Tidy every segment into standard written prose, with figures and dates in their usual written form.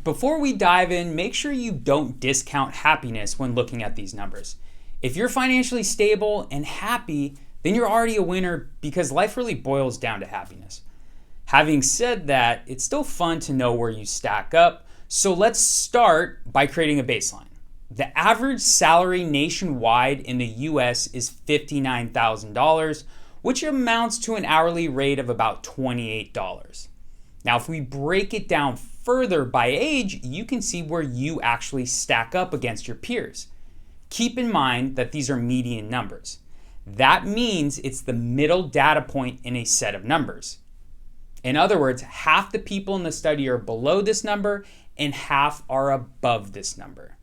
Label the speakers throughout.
Speaker 1: Before we dive in, make sure you don't discount happiness when looking at these numbers. If you're financially stable and happy, then you're already a winner because life really boils down to happiness. Having said that, it's still fun to know where you stack up, so let's start by creating a baseline. The average salary nationwide in the US is $59,000, which amounts to an hourly rate of about $28. Now, if we break it down further by age, you can see where you actually stack up against your peers. Keep in mind that these are median numbers. That means it's the middle data point in a set of numbers. In other words, half the people in the study are below this number and half are above this number.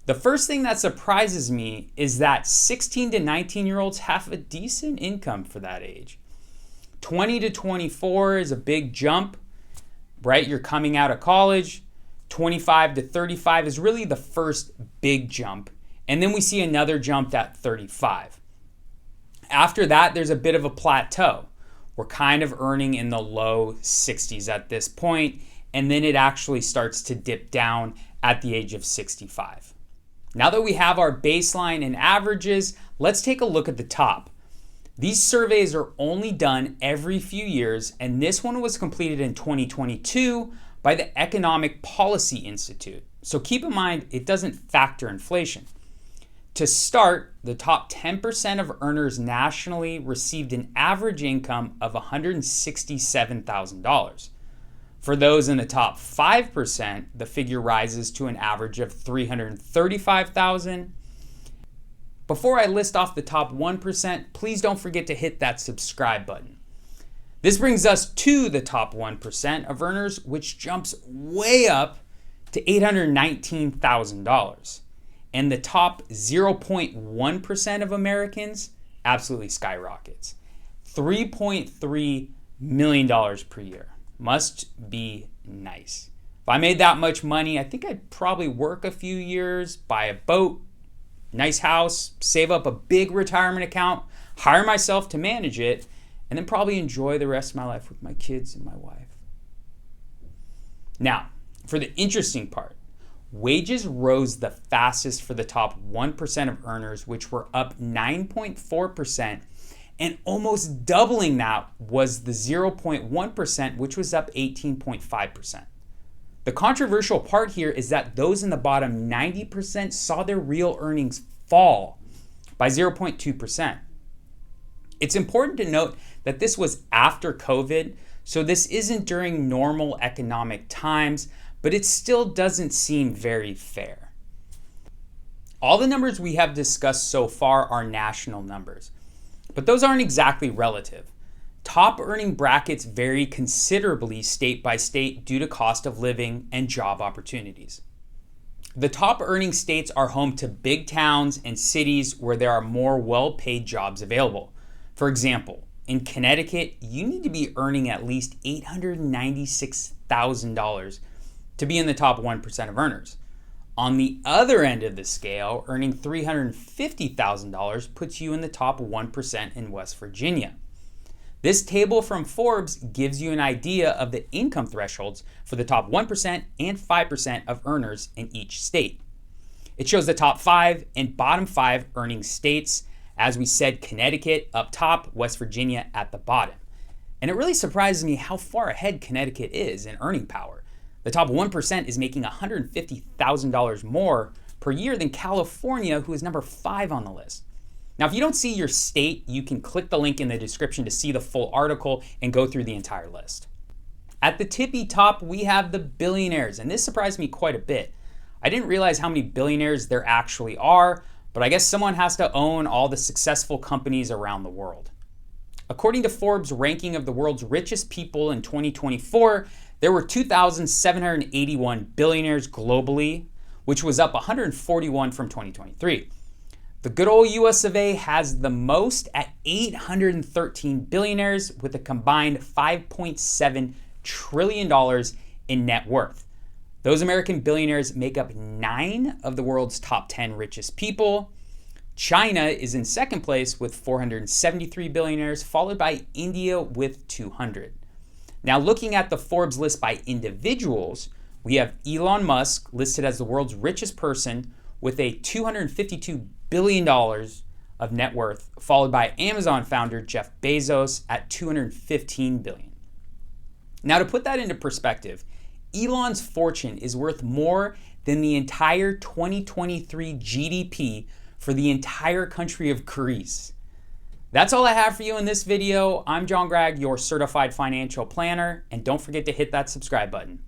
Speaker 1: The first thing that surprises me is that 16 to 19-year-olds have a decent income for that age. 20 to 24 is a big jump, right? You're coming out of college. 25 to 35 is really the first big jump. And then we see another jump at 35. After that, there's a bit of a plateau. We're kind of earning in the low 60s at this point, and then it actually starts to dip down at the age of 65. Now that we have our baseline and averages, let's take a look at the top. These surveys are only done every few years, and this one was completed in 2022 by the Economic Policy Institute. So keep in mind, it doesn't factor inflation. To start, the top 10% of earners nationally received an average income of $167,000. For those in the top 5%, the figure rises to an average of $335,000. Before I list off the top 1%, please don't forget to hit that subscribe button. This brings us to the top 1% of earners, which jumps way up to $819,000. And the top 0.1% of Americans absolutely skyrockets. $3.3 million per year. Must be nice. If I made that much money, I think I'd probably work a few years, buy a boat, nice house, save up a big retirement account, hire myself to manage it, and then probably enjoy the rest of my life with my kids and my wife. Now, for the interesting part, wages rose the fastest for the top 1% of earners, which were up 9.4%, and almost doubling that was the 0.1%, which was up 18.5%. The controversial part here is that those in the bottom 90% saw their real earnings fall by 0.2%. It's important to note that this was after COVID, so this isn't during normal economic times, but it still doesn't seem very fair. All the numbers we have discussed so far are national numbers, but those aren't exactly relative. Top earning brackets vary considerably state by state due to cost of living and job opportunities. The top earning states are home to big towns and cities where there are more well-paid jobs available. For example, in Connecticut, you need to be earning at least $896,000 to be in the top 1% of earners. On the other end of the scale, earning $350,000 puts you in the top 1% in West Virginia. This table from Forbes gives you an idea of the income thresholds for the top 1% and 5% of earners in each state. It shows the top 5 and bottom 5 earning states. As we said, Connecticut up top, West Virginia at the bottom. And it really surprises me how far ahead Connecticut is in earning power. The top 1% is making $150,000 more per year than California, who is number 5 on the list. Now, if you don't see your state, you can click the link in the description to see the full article and go through the entire list. At the tippy top, we have the billionaires, and this surprised me quite a bit. I didn't realize how many billionaires there actually are, but I guess someone has to own all the successful companies around the world. According to Forbes' ranking of the world's richest people in 2024, there were 2,781 billionaires globally, which was up 141 from 2023. The good old US of A has the most at 813 billionaires with a combined $5.7 trillion in net worth. Those American billionaires make up 9 of the world's top 10 richest people. China is in second place with 473 billionaires, followed by India with 200. Now, looking at the Forbes list by individuals, We have Elon Musk listed as the world's richest person with a $252 billion of net worth, followed by Amazon founder Jeff Bezos at $215 billion. Now, to put that into perspective, Elon's fortune is worth more than the entire 2023 GDP for the entire country of Greece. That's all I have for you in this video. I'm John Gragg, your certified financial planner, and don't forget to hit that subscribe button.